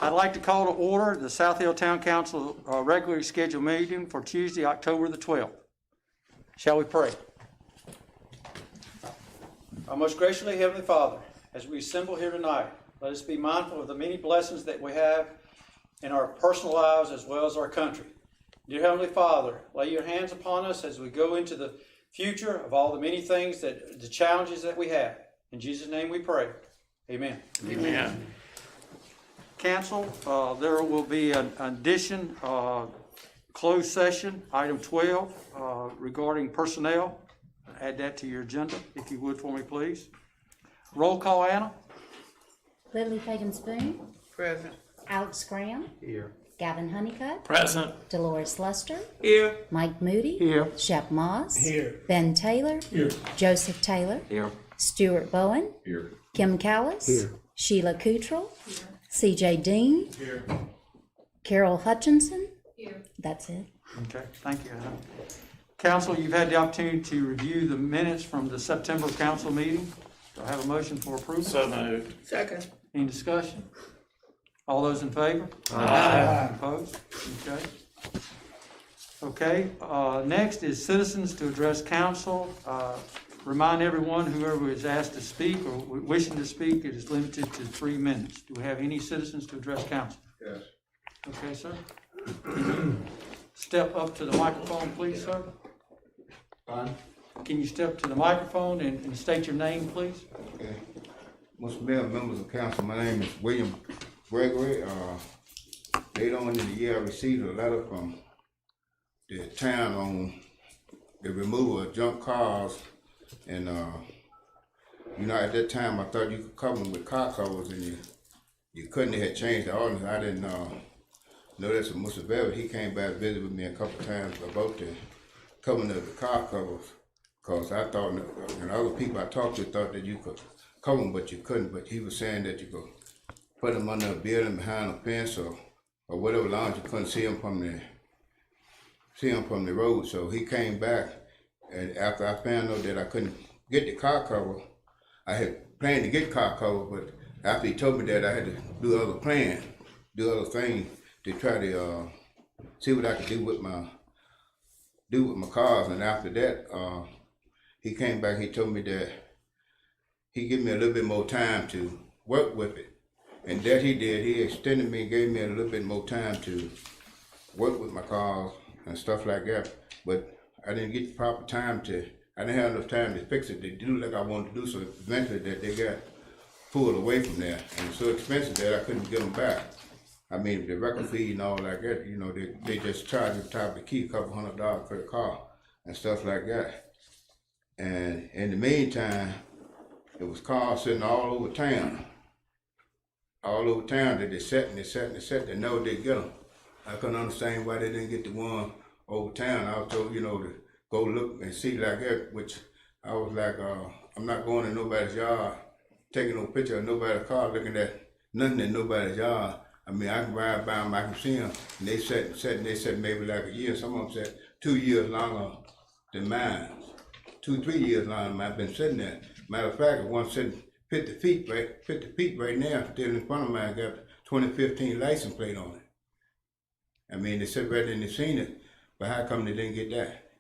I'd like to call to order the South Hill Town Council regularly scheduled meeting for Tuesday, October the 12th. Shall we pray? Our most graciously Heavenly Father, as we assemble here tonight, let us be mindful of the many blessings that we have in our personal lives as well as our country. Dear Heavenly Father, lay your hands upon us as we go into the future of all the many things the challenges that we have. In Jesus' name we pray. Amen. Amen. Council, there will be an addition, closed session, item 12, regarding personnel. Add that to your agenda, if you would for me, please. Roll call, Anna. Lily Fagan Spoon. Present. Alex Graham. Here. Gavin Honeycutt. Present. Dolores Luster. Here. Mike Moody. Here. Shep Moss. Here. Ben Taylor. Here. Joseph Taylor. Here. Stuart Bowen. Here. Kim Callis. Here. Sheila Cottrell. CJ Dean. Here. Carol Hutchinson. Here. That's it. Okay, thank you, Anna. Council, you've had the opportunity to review the minutes from the September council meeting. Do I have a motion for approval? So moved. Second. Any discussion? All those in favor? Aye. Opposed? Okay. Okay, next is citizens to address council. Remind everyone, whoever is asked to speak or wishing to speak, it is limited to 3 minutes. Do we have any citizens to address council? Yes. Okay, sir. Can you step up to the microphone, please, sir? Fine. Can you step to the microphone and state your name, please? Okay. Mr. Mayor, members of council, my name is William Gregory. Later on in the year, I received a letter from the town on the removal of junk cars. And, at that time, I thought you could cover them with car covers, and you couldn't. They had changed the ordinance. I didn't know this from Mr. Beverly. He came back and visited with me a couple of times about the covering of the car covers, because I thought, and other people I talked to thought that you could cover them, but you couldn't. But he was saying that you could put them under a building behind a fence or whatever, as long as you couldn't see them from the road. So he came back. And after I found out that I couldn't get the car cover, I had planned to get car cover, but after he told me that, I had to do other things to try to see what I could do with my cars. And after that, he came back. He told me that he gave me a little bit more time to work with it, and that he did. He extended me and gave me a little bit more time to work with my cars and stuff like that. But I didn't get the proper time I didn't have enough time to fix it, to do like I wanted to do, so eventually that they got pulled away from there. And it's so expensive that I couldn't get them back. I mean, the record fee and all like that, they just charge you the top of the key, a couple $100 for the car and stuff like that. And in the meantime, there was cars sitting all over town that they sat and they sat and they sat, they never did get them. I couldn't understand why they didn't get the one over town. I was told, to go look and see like that, which I was like, I'm not going in nobody's yard, taking no picture of nobody's car, looking at nothing in nobody's yard. I mean, I can ride by them, I can see them, and they sat maybe like a year. Some of them sat 2 years longer than mine. 2-3 years longer than mine. I've been sitting there. Matter of fact, one sitting 50 feet right now, still in front of mine, got 2015 license plate on it. I mean, they sit right there and they seen it. But how come they didn't get that?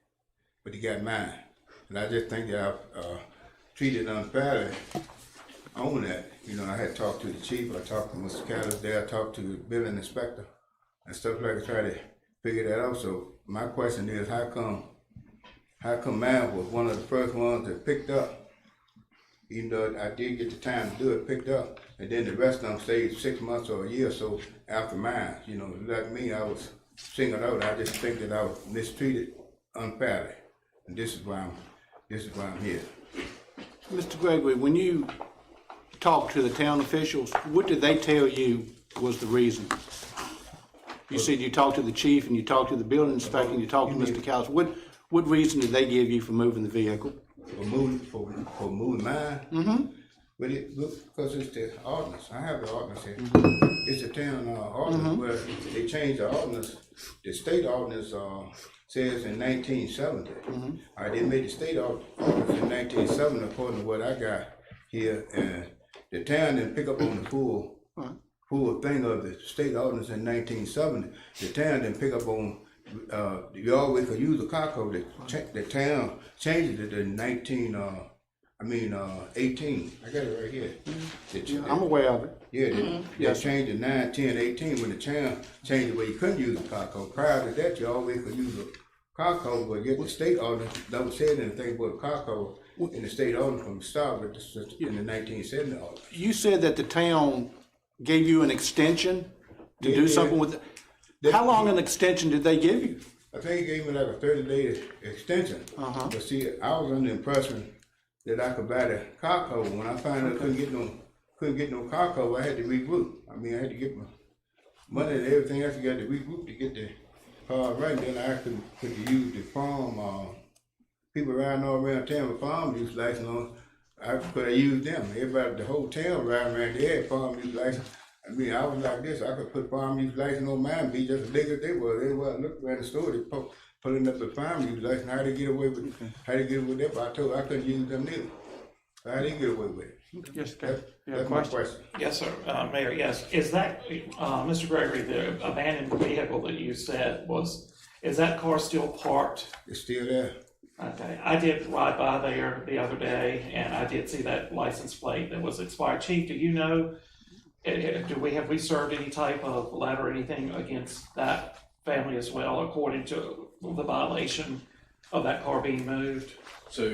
But they got mine. And I just think that I treated unfairly on that. I had talked to the chief, I talked to Mr. Callis there, I talked to the building inspector and stuff like that, try to figure that out. So my question is, how come mine was one of the first ones that picked up, even though I did get the time to do it, picked up, and then the rest of them stayed 6 months or a year or so after mine. Like me, I was singled out. I just think that I was mistreated unfairly, and this is why I'm here. Mr. Gregory, when you talked to the town officials, what did they tell you was the reason? You said you talked to the chief and you talked to the building inspector and you talked to Mr. Callis. What reason did they give you for moving the vehicle? For moving mine? Mm-hmm. But because it's the ordinance. I have the ordinance here. Mm-hmm. It's a town ordinance where they changed the ordinance. The state ordinance says in 1970. Mm-hmm. All right, they made the state ordinance in 1970 according to what I got here, and the town didn't pick up on the full full thing of the state ordinance in 1970. The town didn't pick up on, you always could use a car code. The town changed it in 18. I got it right here. I'm aware of it. Yeah, they changed it 9, 10, 18 when the town changed it where you couldn't use a car code. Prior to that, you always could use a car code, but yet the state ordinance never said anything about a car code in the state ordinance from the start, but this is in the 1970 ordinance. You said that the town gave you an extension to Yeah, do yeah. something with it. How long an extension did they give you? I think he gave me like a 30-day extension. But see, I was under the impression that I could buy the car code. When I found out I couldn't get no car code, I had to regroup. I mean, I had to get my money and everything else. You got to regroup to get the car right. Then I could use the farm. People riding all around town with farm use license on. I could use them. Everybody, the whole town riding around, they had farm use license. I mean, I was like this. I could put farm use license on mine, be just as big as they were. They were look around the store, they pulling up the farm use license. How they get away with that? But I told I couldn't use them neither. How they get away with it? Yes, That's my question. Yes, sir, Mayor, yes. Is that, Mr. Gregory, the abandoned vehicle that you said is that car still parked? It's still there. Okay, I did ride by there the other day, and I did see that license plate that was expired. Chief, do you know, have we served any type of letter or anything against that family as well, according to the violation of that car being moved? So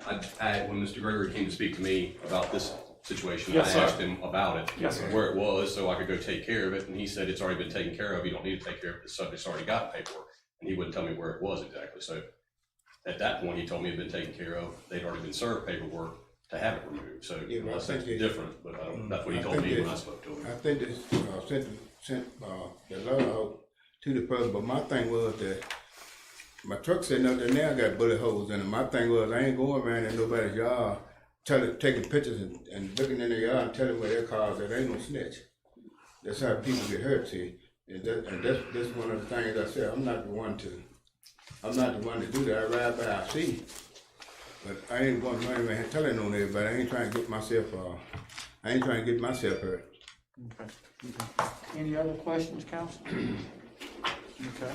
when Mr. Gregory came to speak to me about this situation, Yes, I sir. asked him about it, Yes, sir. where it was, so I could go take care of it, and he said it's already been taken care of. You don't need to take care of it. The subject's already got paperwork, and he wouldn't tell me where it was exactly. So at that point, he told me it had been taken care of. They'd already been served paperwork to have it removed. So Yeah, but I unless think it's they- different, but that's what he I told think me they- when I spoke to him. I think this sent the letter out to the person, but my thing was that my truck sitting out there now got bullet holes in it. My thing was I ain't going around in nobody's yard taking pictures and looking in their yard and telling where their cars at. Ain't no snitch. That's how people get hurt, see. And that's one of the things I said. I'm not the one to do that. I ride by, I see. But I ain't going around telling on everybody. I ain't trying to get myself hurt. Any other questions, council? Okay,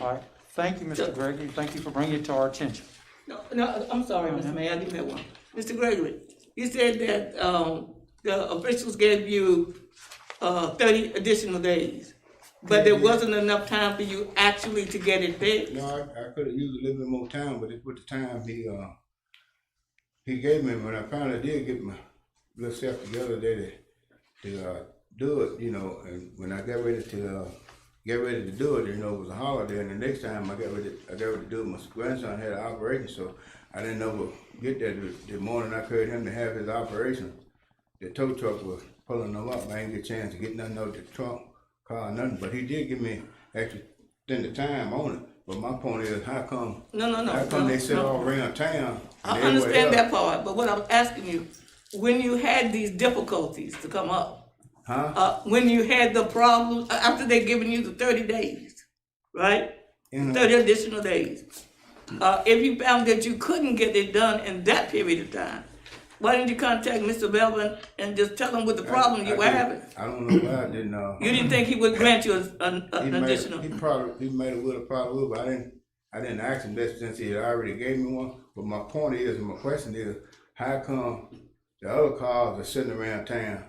all right. Thank you, Mr. Gregory. Thank you for bringing it to our attention. No, I'm sorry, Mr. Mayor, I didn't have one. Mr. Gregory, you said that, the officials gave you, 30 additional days, but there wasn't enough time for you actually to get it fixed? No, I could have used a little bit more time, but with the time he gave me, when I finally did get my little self together there to do it, you know, and when I got ready to do it, you know, it was a holiday, and the next time I got ready to do it, my grandson had an operation, so I didn't ever get there. The morning I heard him to have his operation, the tow truck was pulling him up. I didn't get a chance to get nothing out the trunk, car, nothing, but he did give me actually spend the time on it. But my point is, how come they sit all around town? I and understand everywhere that part, but what I'm asking you, when you had these difficulties to come up, when you had the problem, after they giving you the 30 days, right? Mhm. 30 additional days. If you found that you couldn't get it done in that period of time, why didn't you contact Mr. Belvin and just tell him what the problem you were having? I don't know why I didn't. You didn't think he would grant you an He additional? might have would have probably would, but I didn't ask him that since he had already gave me one. But my point is, and my question is, how come the other cars are sitting around town,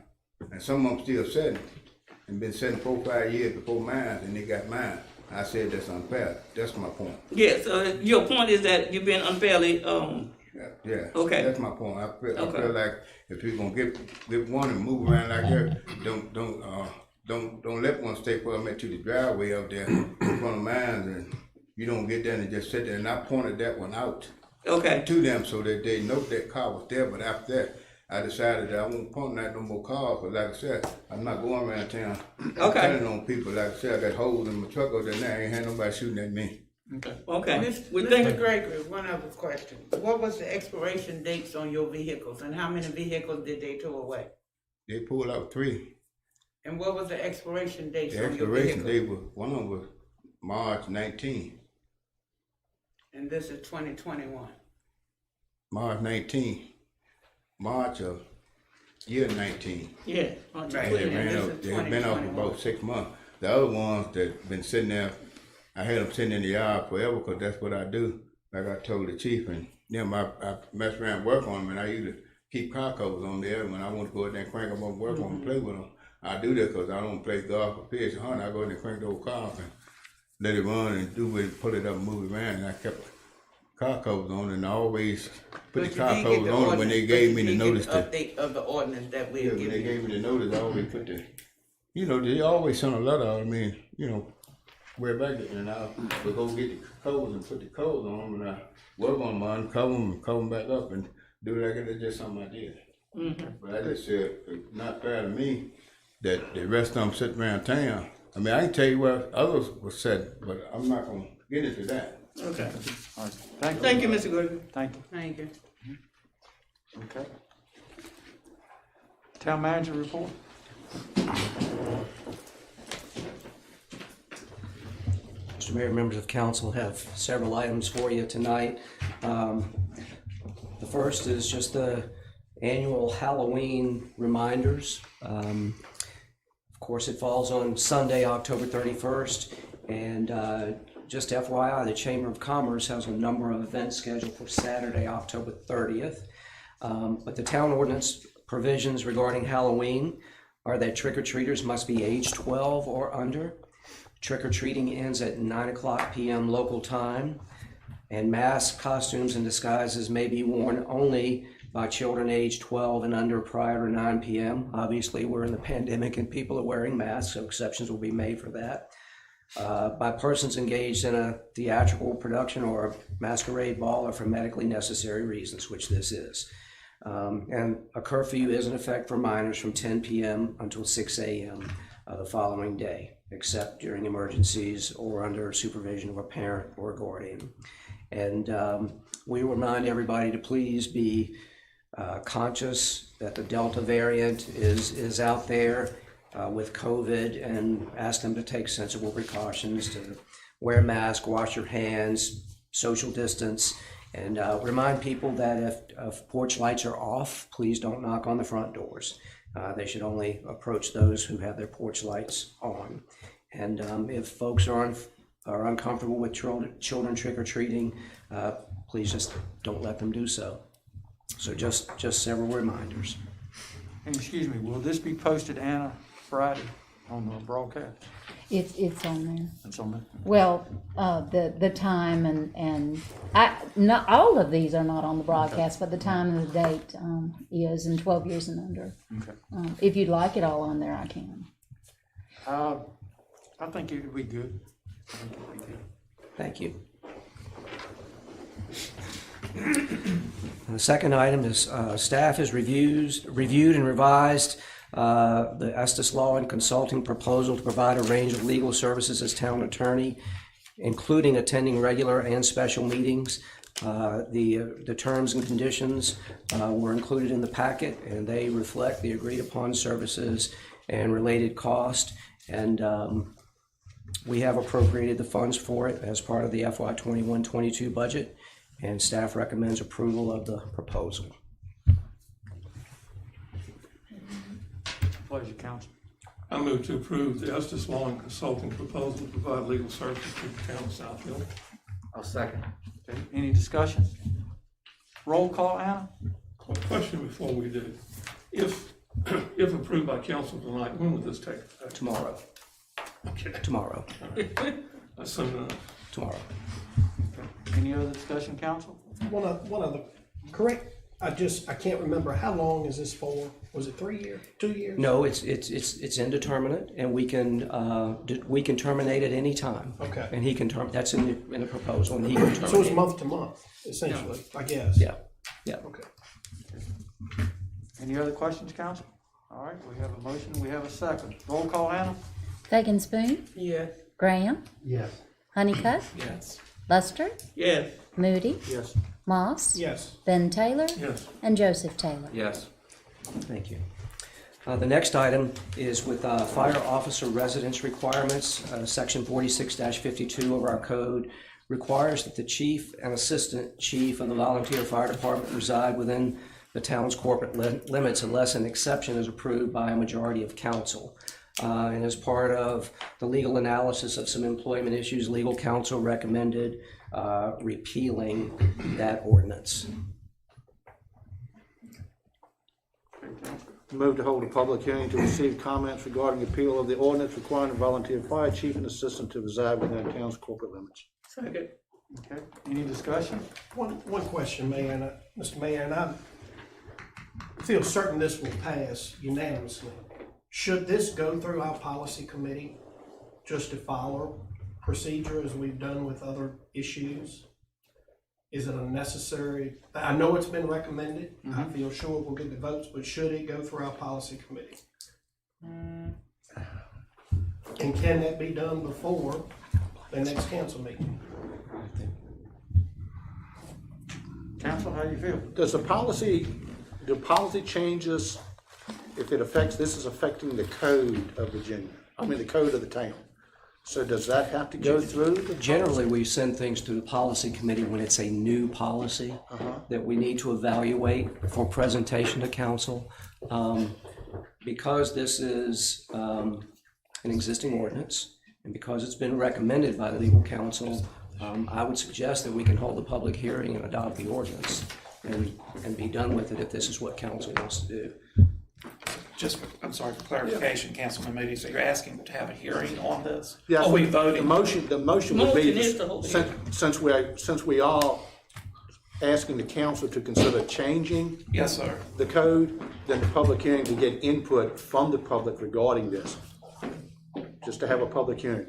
and some of them still sitting, and been sitting 4 or 5 years before mine, and they got mine? I said that's unfair. That's my point. Yeah, so your point is that you've been unfairly, Yeah. Okay. That's my point. I feel Okay. like if you're gonna get one and move around like that, don't let one stay for a minute to the driveway out there in front of mine, and you don't get there and just sit there. And I pointed that one out okay, to them so that they know that car was there. But after that, I decided that I won't point out no more cars. But like I said, I'm not going around town telling on people. Like I said, I got holes in my truck out there now. I ain't had nobody shooting at me. okay. We Mr. think, Gregory, one other question. What was the expiration dates on your vehicles, and how many vehicles did they tow away? They pulled out 3. And what was the expiration dates The on your expiration vehicle? date one of them was March 19. And this is 2021. March 19, March of year 19. Yeah. On They 20, and ran this up, is they had been up 2021. about 6 months. The other ones that been sitting there, I had them sitting in the yard forever because that's what I do. Like I told the chief, and them I mess around and work on them, and I usually keep car covers on there. When I want to go in there and crank them up, work on them, play with them, I do that because I don't play golf or fish or hunt. I go in there and crank those cars and let it run and do it, pull it up and move it around. And I kept car covers on, and I always put the car covers on when they gave me the notice to. Update of the ordinance that we Yeah, have when they given. gave me the notice, I always put the, they always send a letter, I mean, where back it, and I would go get the covers and put the covers on them, and I work on them, uncover them, and cover them back up, and do it like it's just something I did. But I just said, it's not fair to me that the rest of them sit around town. I mean, I can tell you where others were said, but I'm not gonna get into that. Okay. All right, thank you. Thank you, Mr. Gregory. Thank you. Thank you. Okay. Town manager report. Mr. Mayor, members of council, have several items for you tonight. The first is just the annual Halloween reminders. Of course, it falls on Sunday, October 31st, and just FYI, the Chamber of Commerce has a number of events scheduled for Saturday, October 30th. But the town ordinance provisions regarding Halloween are that trick-or-treaters must be age 12 or under. Trick-or-treating ends at 9:00 p.m. local time, and masks, costumes, and disguises may be worn only by children aged 12 and under prior to 9 p.m. Obviously, we're in the pandemic and people are wearing masks, so exceptions will be made for that. By persons engaged in a theatrical production or a masquerade ball or for medically necessary reasons, which this is. And a curfew is in effect for minors from 10 p.m. until 6 a.m. The following day, except during emergencies or under supervision of a parent or a guardian. And we remind everybody to please be conscious that the Delta variant is out there with COVID, and ask them to take sensible precautions to wear a mask, wash your hands, social distance, and remind people that if porch lights are off, please don't knock on the front doors. They should only approach those who have their porch lights on. And if folks are uncomfortable with children trick-or-treating, please just don't let them do so. So just several reminders. And excuse me, will this be posted, Anna, Friday on the broadcast? It's on there. It's on there. Well, the time and not all of these are not on the broadcast, but the time and the date is, and 12 years and under. Okay. If you'd like it all on there, I can. I think it would be good. Thank you. The second item is staff has reviewed and revised the Estes Law and Consulting proposal to provide a range of legal services as town attorney, including attending regular and special meetings. The terms and conditions were included in the packet, and they reflect the agreed upon services and related cost. And we have appropriated the funds for it as part of the FY 21-22 budget, and staff recommends approval of the proposal. Pleasure, council. I move to approve the Estes Law and Consulting proposal to provide legal services to the town of South Hill. I'll second. Okay, any discussion? Roll call, Anna? A question before we do. If approved by council tonight, when will this take effect? Tomorrow. Okay. Tomorrow. That's soon enough. Tomorrow. Any other discussion, council? One other, correct, I can't remember, how long is this for? Was it 3 years, 2 years? No, it's indeterminate, and we can terminate at any time. Okay. And he can that's in the proposal, and he can terminate. So it's month to month, essentially, I guess? Yeah, yeah. Okay. Any other questions, council? All right, we have a motion, we have a second. Roll call, Anna? Fagan Spoon, Yes. Graham, Yes. Honeycutt, Yes. Lester, Yes. Moody, Yes. Moss, Yes. Ben Taylor, Yes. and Joseph Taylor. Yes. Thank you. The next item is with fire officer residence requirements. Section 46-52 of our code requires that the chief and assistant chief of the volunteer fire department reside within the town's corporate limits unless an exception is approved by a majority of council. And as part of the legal analysis of some employment issues, legal counsel recommended repealing that ordinance. Move to hold a public hearing to receive comments regarding appeal of the ordinance requiring a volunteer fire chief and assistant to reside within the town's corporate limits. Second. Okay, any discussion? One question, Mayor, and Mr. Mayor, and I feel certain this will pass unanimously. Should this go through our policy committee just to follow procedure as we've done with other issues? Is it unnecessary? I know it's been recommended. I feel sure we'll get the votes, but should it go through our policy committee? And can that be done before the next council meeting? Council, how do you feel? Does do policy changes, if it affects, this is affecting the code of Virginia, the code of the town. So does that have to go through? Generally, we send things through the policy committee when it's a new policy that we need to evaluate for presentation to council. Because this is an existing ordinance, and because it's been recommended by legal counsel, I would suggest that we can hold a public hearing and adopt the ordinance and be done with it if this is what council wants to do. I'm sorry, for clarification, Councilman Moody, so you're asking to have a hearing on this? Yeah, Are we voting? The motion would be, Motion is to hold a hearing. since we are asking the council to consider changing Yes, sir. the code, then the public hearing to get input from the public regarding this. Just to have a public hearing,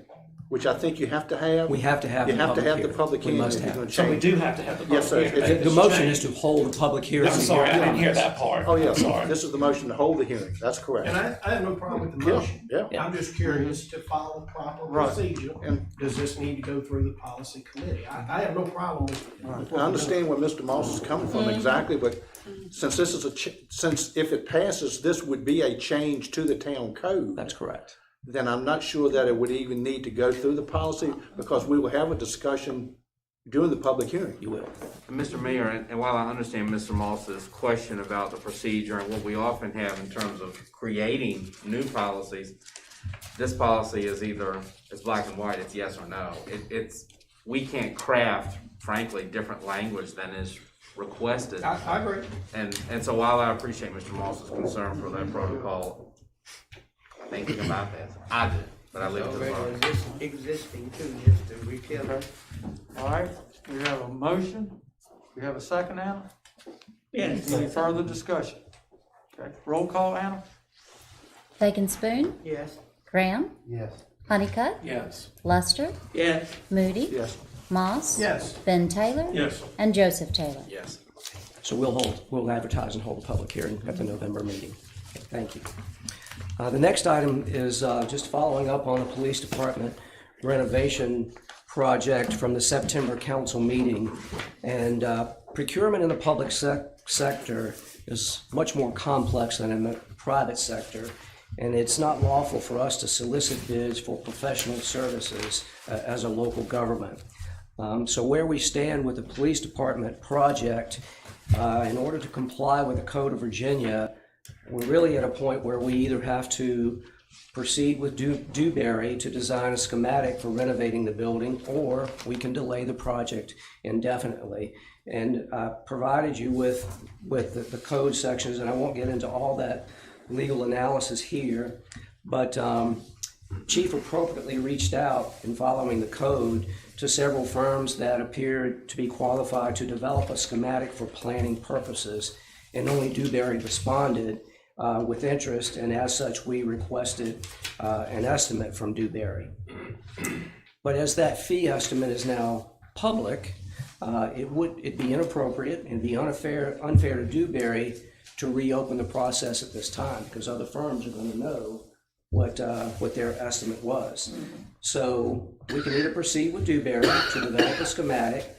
which I think you have to have. We have to have You the have to public have the hearing. public We hearing must if you're have gonna it. So we change. do have to have the public Yes, sir. hearing. The motion is to hold a public hearing. I'm sorry, I didn't hear that part. Oh, yeah, I'm sorry. this is the motion to hold the hearing, that's correct. And I have no problem with the motion. Yeah. I'm just curious to follow proper Right. procedure. And- Does this need to go through the policy committee? I have no problem with it. I understand where Mr. Moss is coming from exactly, but since this is since if it passes, this would be a change to the town code. That's correct. Then I'm not sure that it would even need to go through the policy, because we will have a discussion during the public hearing. You will. Mr. Mayor, and while I understand Mr. Moss's question about the procedure and what we often have in terms of creating new policies, this policy is either, it's black and white, it's yes or no. We can't craft, frankly, different language than is requested. I agree. And so while I appreciate Mr. Moss's concern for that protocol, thinking about that, I do, but I leave it to the board. Existing too, just to repeal it. All right, we have a motion. We have a second, Anna? Yes. Any further discussion? Okay, roll call, Anna? Bacon Spoon, Yes. Graham, Yes. Honeycutt, Yes. Lester, Yes. Moody, Yes. Moss, Yes. Ben Taylor, Yes. and Joseph Taylor. Yes. So we'll advertise and hold a public hearing at the November meeting. Thank you. The next item is just following up on the police department renovation project from the September council meeting. And procurement in the public sector is much more complex than in the private sector. And it's not lawful for us to solicit bids for professional services as a local government. So where we stand with the police department project, in order to comply with the Code of Virginia, we're really at a point where we either have to proceed with Dewberry to design a schematic for renovating the building, or we can delay the project indefinitely. And I provided you with the code sections, and I won't get into all that legal analysis here, but Chief appropriately reached out in following the code to several firms that appeared to be qualified to develop a schematic for planning purposes, and only Dewberry responded with interest, and as such, we requested an estimate from Dewberry. But as that fee estimate is now public, it'd be inappropriate and be unfair to Dewberry to reopen the process at this time, because other firms are going to know what their estimate was. So we can either proceed with Dewberry to develop a schematic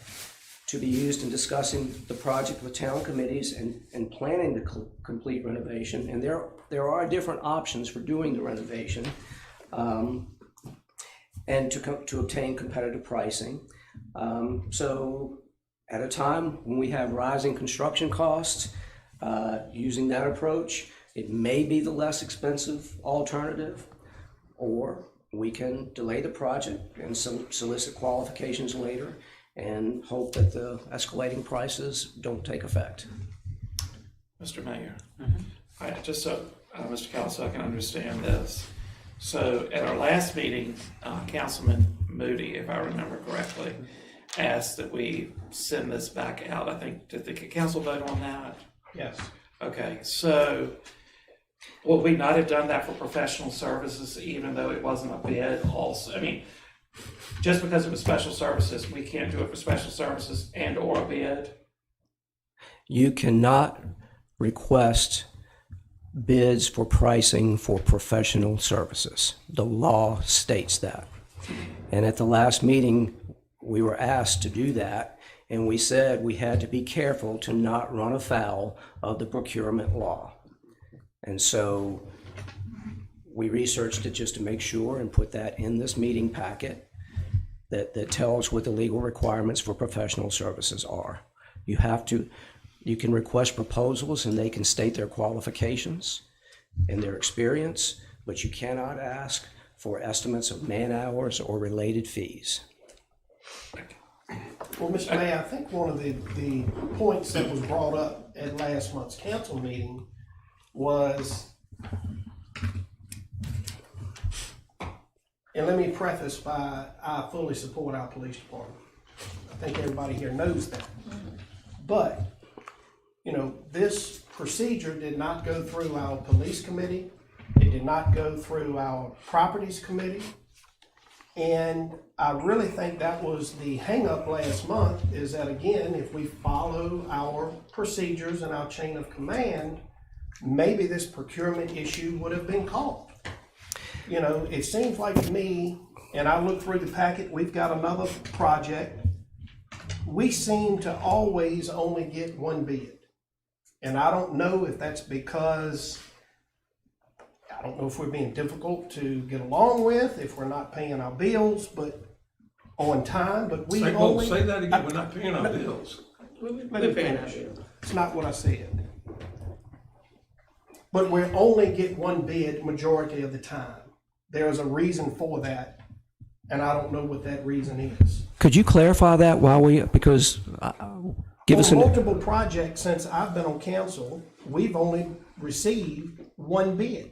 to be used in discussing the project with town committees and planning the complete renovation. And there are different options for doing the renovation, and to obtain competitive pricing. So at a time when we have rising construction costs, using that approach. It may be the less expensive alternative, or we can delay the project and solicit qualifications later and hope that the escalating prices don't take effect. Mr. Mayor, just so Mr. Council, I can understand this. So at our last meeting, Councilman Moody, if I remember correctly, asked that we send this back out. I think, did the council vote on that? Yes. Okay, so would we not have done that for professional services, even though it wasn't a bid also? I mean, just because it was special services, we can't do it for special services and or a bid? You cannot request bids for pricing for professional services. The law states that. And at the last meeting, we were asked to do that, and we said we had to be careful to not run afoul of the procurement law. And so we researched it just to make sure and put that in this meeting packet that tells what the legal requirements for professional services are. You can request proposals and they can state their qualifications and their experience, but you cannot ask for estimates of man hours or related fees. Well, Mr. Mayor, I think one of the points that was brought up at last month's council meeting was, and let me preface by, I fully support our police department. I think everybody here knows that. But, you know, this procedure did not go through our police committee. It did not go through our properties committee. And I really think that was the hang-up last month, is that, again, if we follow our procedures and our chain of command, maybe this procurement issue would have been caught. You know, it seems like to me, and I look through the packet, we've got another project. We seem to always only get one bid. And I don't know if that's because, I don't know if we're being difficult to get along with, if we're not paying our bills, but on time, but we only. Say that again, we're not paying our bills. We're paying our bills. It's not what I said. But we only get one bid majority of the time. There's a reason for that, and I don't know what that reason is. Could you clarify that because give us On multiple projects since I've been on council, we've only received one bid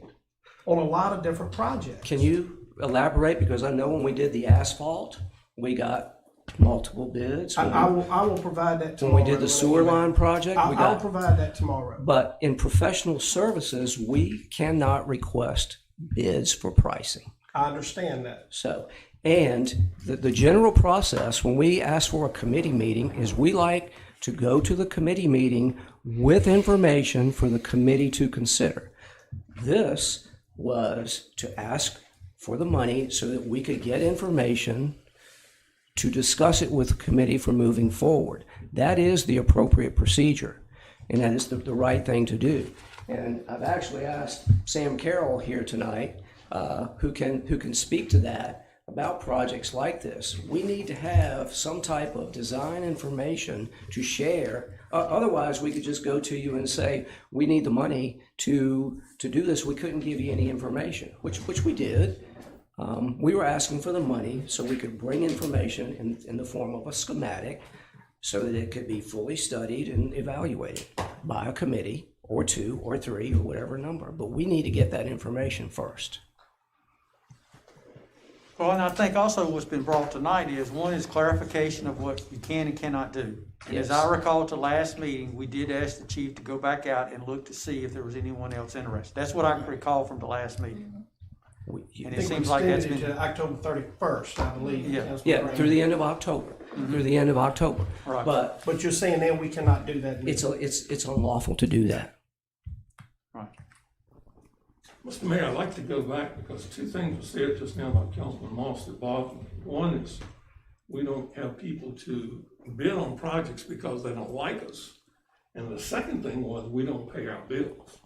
on a lot of different projects. Can you elaborate? Because I know when we did the asphalt, we got multiple bids. I will provide that tomorrow. When we did the sewer line project, I'll provide that tomorrow. But in professional services, we cannot request bids for pricing. I understand that. So, and the general process when we ask for a committee meeting is we like to go to the committee meeting with information for the committee to consider. This was to ask for the money so that we could get information to discuss it with the committee for moving forward. That is the appropriate procedure, and that is the right thing to do. And I've actually asked Sam Carroll here tonight, who can speak to that about projects like this. We need to have some type of design information to share. Otherwise, we could just go to you and say, we need the money to do this. We couldn't give you any information, which we did. We were asking for the money so we could bring information in the form of a schematic so that it could be fully studied and evaluated by a committee or two or three or whatever number. But we need to get that information first. Well, and I think also what's been brought tonight is, one is clarification of what you can and cannot do. And as I recall at the last meeting, we did ask the chief to go back out and look to see if there was anyone else interested. That's what I can recall from the last meeting. And it seems like that's been. To October 31st, I believe. Yeah, through the end of October. Through the end of October. Right. But you're saying then we cannot do that? It's unlawful to do that. Right. Mr. Mayor, I'd like to go back because two things were said just now by Councilman Moss that bothered me. One is we don't have people to bid on projects because they don't like us. And the second thing was we don't pay our bills.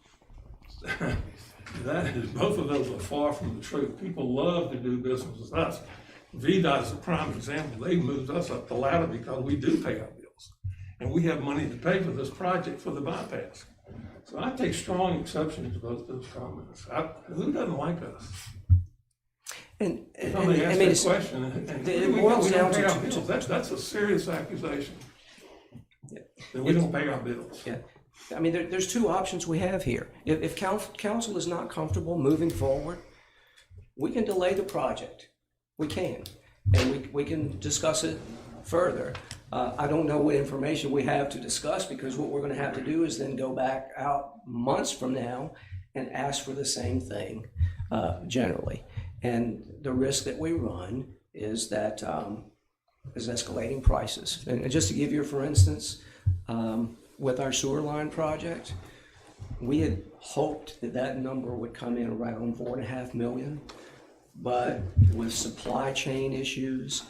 Both of those are far from the truth. People love to do business with us. VDOT is a prime example. They moved us up the ladder because we do pay our bills. And we have money to pay for this project for the bypass. So I take strong exception to both those comments. Who doesn't like us? And Somebody I asked mean, that it's, question, and it boils we down don't pay our to- bills. That's a serious accusation. That we don't pay our bills. yeah. I mean, there's two options we have here. If council is not comfortable moving forward, we can delay the project. We can, and we can discuss it further. I don't know what information we have to discuss, because what we're gonna have to do is then go back out months from now and ask for the same thing, generally. And the risk that we run is that, is escalating prices. And just to give you, for instance, with our sewer line project, we had hoped that that number would come in around 4.5 million. But with supply chain issues,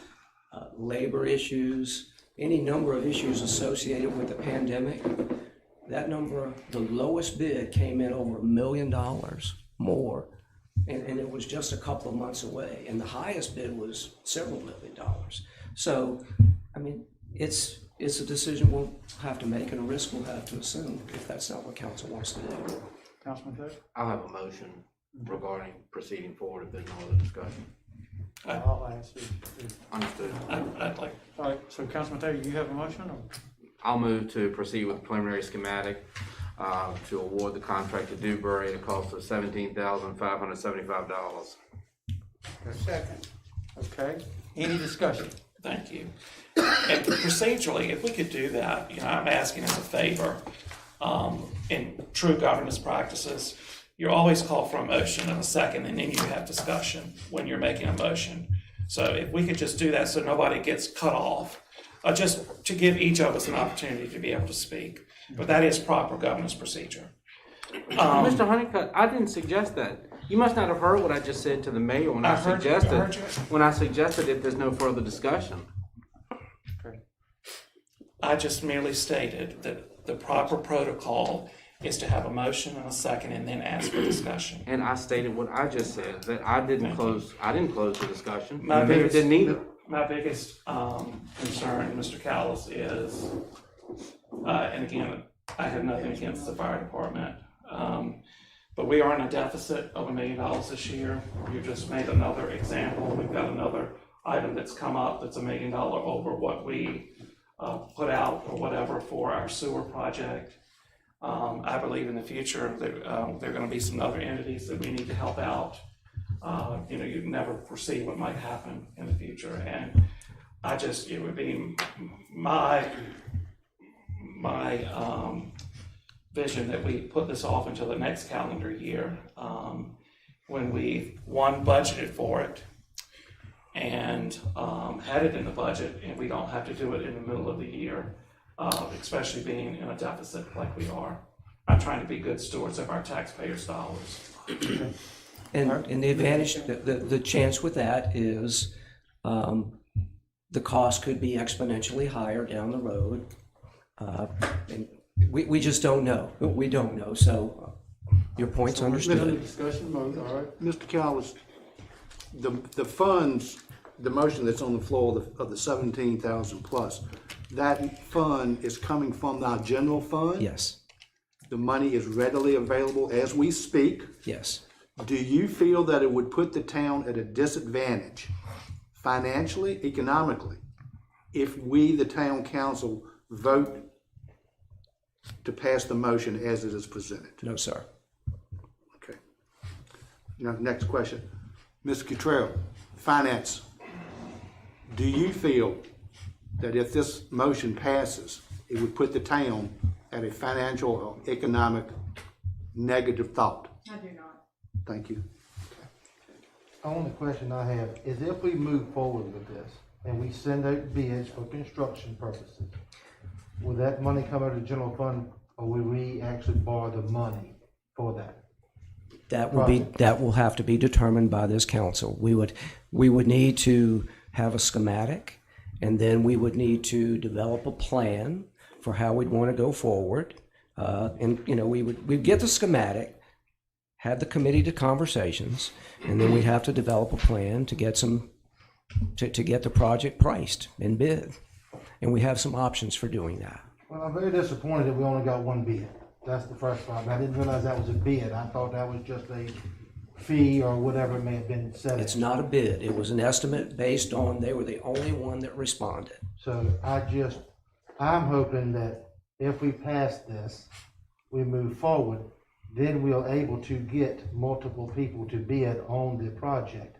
labor issues, any number of issues associated with the pandemic, that number, the lowest bid came in over $1 million more. And it was just a couple of months away. And the highest bid was several $1 million. So, I mean, it's a decision we'll have to make and a risk we'll have to assume if that's not what council wants to do. Councilman Cook? I'll have a motion regarding proceeding forward if there's no other discussion. I'll ask you. Understood. I'd like, All right, so Councilman Taylor, you have a motion, or? I'll move to proceed with the preliminary schematic to award the contract to Dewberry at a cost of $17,575. Second. Okay, any discussion? thank you. And procedurally, if we could do that, I'm asking as a favor, in true governance practices, you're always called for a motion and a second, and then you have discussion when you're making a motion. So if we could just do that so nobody gets cut off, just to give each of us an opportunity to be able to speak. But that is proper governance procedure. Mr. Honeycutt, I didn't suggest that. You must not have heard what I just said to the mayor when I heard you. suggested if there's no further discussion. I just merely stated that the proper protocol is to have a motion and a second and then ask for discussion. And I stated what I just said, that I didn't close the discussion. My The mayor biggest- didn't either. My biggest concern, Mr. Callis, is, and again, I have nothing against the fire department, but we are in a deficit of $1 million this year. You just made another example. We've got another item that's come up that's $1 million over what we put out or whatever for our sewer project. I believe in the future that there are going to be some other entities that we need to help out. You never foresee what might happen in the future, and it would be my vision that we put this off until the next calendar year, when we, budgeted for it and had it in the budget, and we don't have to do it in the middle of the year, especially being in a deficit like we are. I'm trying to be good stewards of our taxpayers' dollars. And the advantage, the chance with that is the cost could be exponentially higher down the road. And we just don't know. We don't know. So your point's understood. Discussion mode, all right. Mr. Callis, the funds, the motion that's on the floor of the 17,000 plus, that fund is coming from our general fund? Yes, The money is readily available as we speak. yes. Do you feel that it would put the town at a disadvantage financially, economically, if we, the town council, vote to pass the motion as it is presented? No, sir. Okay. Now, next question. Ms. Cottrell, finance. Do you feel that if this motion passes, it would put the town at a financial or economic negative thought? I do not. Thank you. Only question I have is if we move forward with this and we send out bids for construction purposes, will that money come out of the general fund, or will we actually borrow the money for that? That will have to be determined by this council. We would need to have a schematic, and then we would need to develop a plan for how we'd want to go forward. We'd get the schematic, have the committee to conversations, and then we'd have to develop a plan to get to get the project priced and bid. And we have some options for doing that. Well, I'm very disappointed that we only got one bid. That's the first problem. I didn't realize that was a bid. I thought that was just a fee or whatever it may have been said. It's not a bid. It was an estimate based on, they were the only one that responded. So I'm hoping that if we pass this, we move forward, then we're able to get multiple people to bid on the project,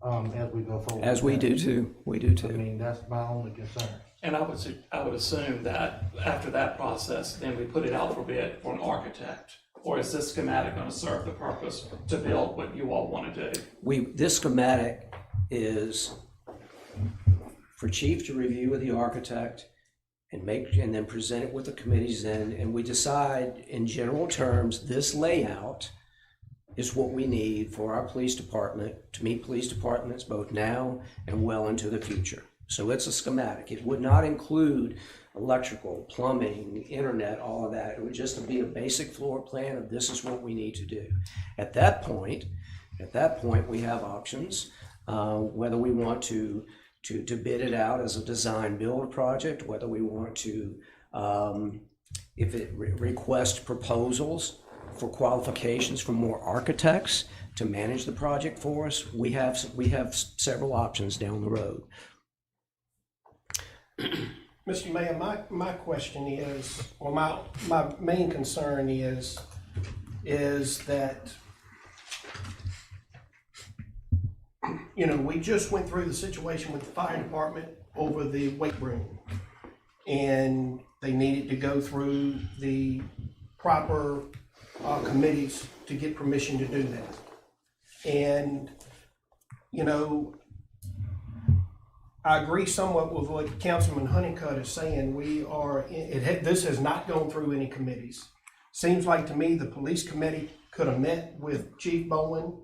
as we go forward. As we do too. We do I too. mean, that's my only concern. And I would assume that after that process, then we put it out for bid for an architect. Or is this schematic gonna serve the purpose to build what you all wanna do? This schematic is for chief to review with the architect and then present it with the committees, and we decide in general terms, this layout is what we need for our police department to meet police departments both now and well into the future. So it's a schematic. It would not include electrical, plumbing, internet, all of that. It would just be a basic floor plan of this is what we need to do. At that point, we have options, whether we want to bid it out as a design build project, whether we want to, if it request proposals for qualifications from more architects to manage the project for us. We have several options down the road. Mr. Mayor, my question is, or my main concern is that, you know, we just went through the situation with the fire department over the weight room. And they needed to go through the proper committees to get permission to do that. And, you know, I agree somewhat with what Councilman Honeycutt is saying. This has not gone through any committees. Seems like to me the police committee could have met with Chief Bowen.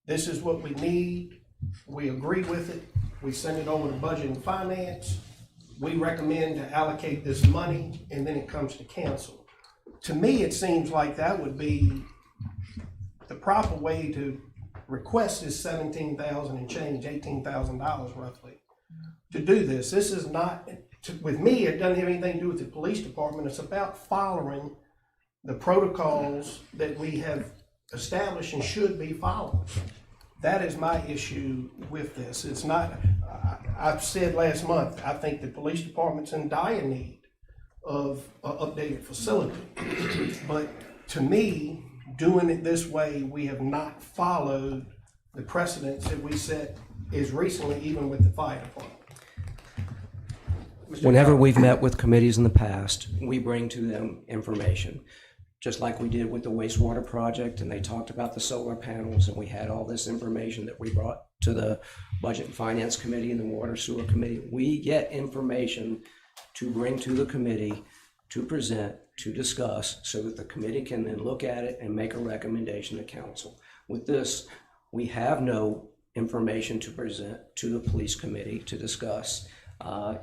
This is what we need. We agree with it. We send it over to Budget and Finance. We recommend to allocate this money, and then it comes to council. To me, it seems like that would be the proper way to request is $17,000 and change, $18,000 roughly, to do this. This is not, with me, it doesn't have anything to do with the police department. It's about following the protocols that we have established and should be followed. That is my issue with this. It's not, I've said last month, I think the police department's in dire need of an updated facility. But to me, doing it this way, we have not followed the precedents that we set as recently, even with the fire department. Whenever we've met with committees in the past, we bring to them information, just like we did with the wastewater project, and they talked about the solar panels, and we had all this information that we brought to the Budget and Finance Committee and the Water Sewer Committee. We get information to bring to the committee, to present, to discuss, so that the committee can then look at it and make a recommendation to council. With this, we have no information to present to the police committee to discuss.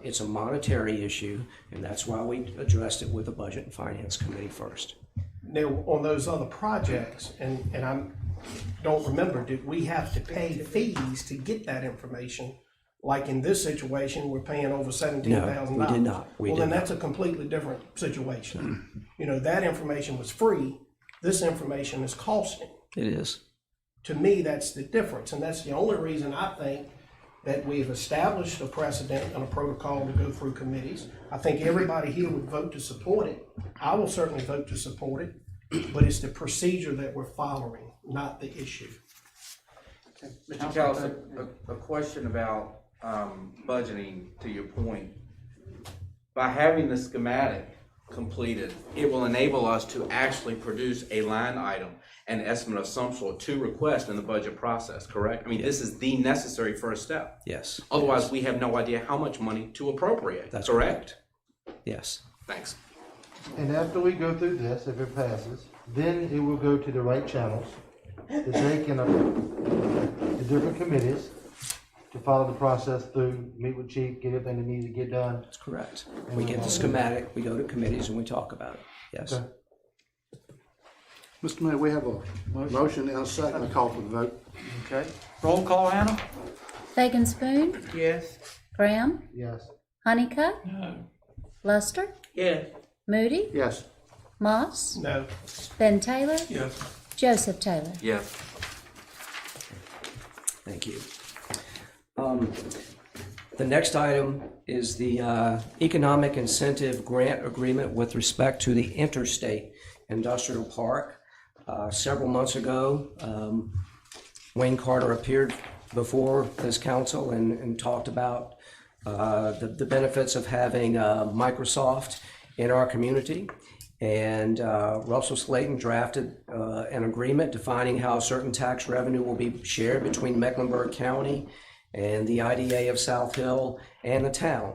It's a monetary issue, and that's why we addressed it with the Budget and Finance Committee first. Now, on those other projects, and I don't remember, did we have to pay fees to get that information? Like in this situation, we're paying over $17,000. No, we did not. Well, then that's a completely different situation. You know, that information was free. This information is costing. It is. To me, that's the difference, and that's the only reason I think that we've established a precedent and a protocol to go through committees. I think everybody here would vote to support it. I will certainly vote to support it, but it's the procedure that we're following, not the issue. Mr. Callis, a question about budgeting, to your point. By having the schematic completed, it will enable us to actually produce a line item, an estimate of some sort to request in the budget process, correct? I mean, this is the necessary first step. Yes. Otherwise, we have no idea how much money to appropriate. That's correct? Yes. Thanks. And after we go through this, if it passes, then it will go to the right channels that they can, the different committees to follow the process through, meet with chief, get everything that needs to get done. That's correct. We get the schematic, we go to committees and we talk about it. Yes. Okay. Mr. Mayor, we have a motion and a second. I call for the vote. Okay. Roll call, Hannah? Fagan Spoon, Yes. Graham, Yes. Honeycutt, No. Luster, Yes. Moody, Yes. Moss, No. Ben Taylor, Yes. Joseph Taylor. Yes. Thank you. The next item is the Economic Incentive Grant Agreement with respect to the Interstate Industrial Park. Several months ago, Wayne Carter appeared before this council and talked about the benefits of having Microsoft in our community. And Russell Slayton drafted an agreement defining how certain tax revenue will be shared between Mecklenburg County and the IDA of South Hill and the town.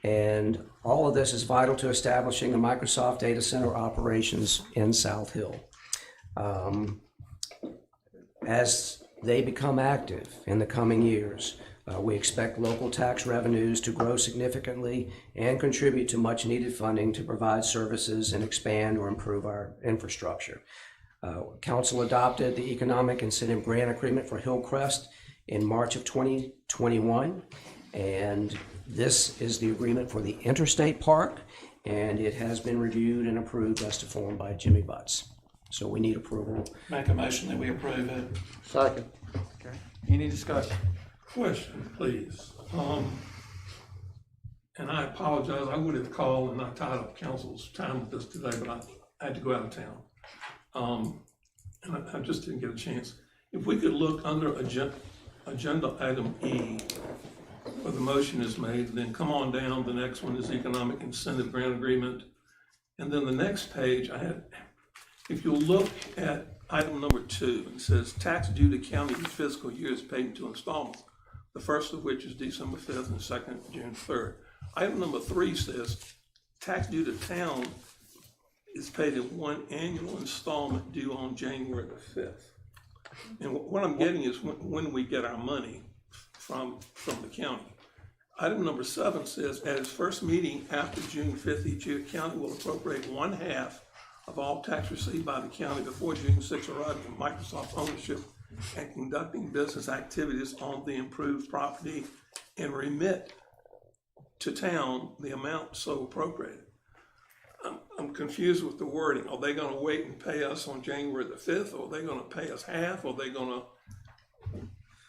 And all of this is vital to establishing a Microsoft data center operations in South Hill. As they become active in the coming years, we expect local tax revenues to grow significantly and contribute to much needed funding to provide services and expand or improve our infrastructure. Council adopted the Economic Incentive Grant Agreement for Hillcrest in March of 2021, and this is the agreement for the Interstate Park, and it has been reviewed and approved as to form by Jimmy Butts. So we need approval. Make a motion that we approve it. Second. Okay, any discussion? Question, please. And I apologize, I would have called and not tied up council's time with this today, but I had to go out of town. And I just didn't get a chance. If we could look under agenda item E, where the motion is made, then come on down, the next one is Economic Incentive Grant Agreement. And then the next page, if you'll look at item number 2, it says tax due to county each fiscal year is paid in 2 installments, the first of which is December 5th and the second June 3rd. Item number 3 says tax due to town is paid in 1 annual installment due on January the 5th. And what I'm getting is when we get our money from the county. Item number 7 says at its first meeting after June 5th each year, county will appropriate 1/2 of all tax received by the county before June 6th arriving in Microsoft ownership and conducting business activities on the improved property and remit to town the amount so appropriated. I'm confused with the wording. Are they gonna wait and pay us on January the 5th, or are they gonna pay us half, or are they gonna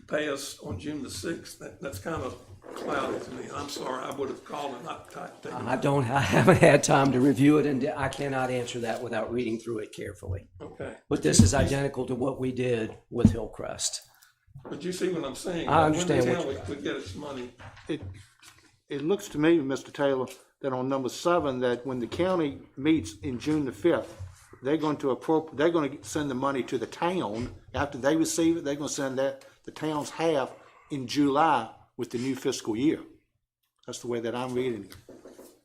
pay us on June the 6th? That's kind of cloudy to me. I'm sorry, I would have called and not taken it. I haven't had time to review it, and I cannot answer that without reading through it carefully. Okay. But this is identical to what we did with Hillcrest. But you see what I'm saying? I understand When what the town would get its money. It looks to me, Mr. Taylor, that on number 7, that when the county meets in June the 5th, they're going to send the money to the town. After they receive it, they're going to send the town's half in July with the new fiscal year. That's the way that I'm reading it.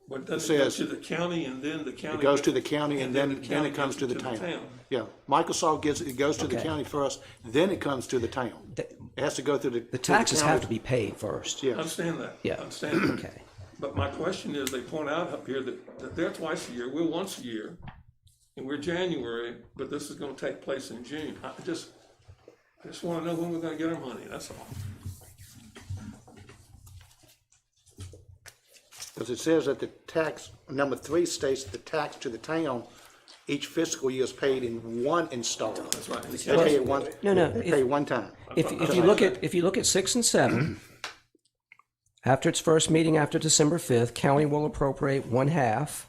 But does it go to the county and then the county? It goes to the county and then the county it comes to gives the it town. Yeah, Microsoft it goes to the Okay. county first, then it comes to the town. It has to go through The taxes have to be paid first. I Yeah, understand that. Yeah. I understand that. Okay. But my question is, they point out up here that they're twice a year, we're once a year, and we're January, but this is gonna take place in June. I just wanna know when we're gonna get our money, that's all. because it says that the tax, number 3 states the tax to the town each fiscal year is paid in 1 installment. That's right. They pay it one. No. They pay one time. If you look at 6 and 7, after its first meeting after December 5th, county will appropriate 1/2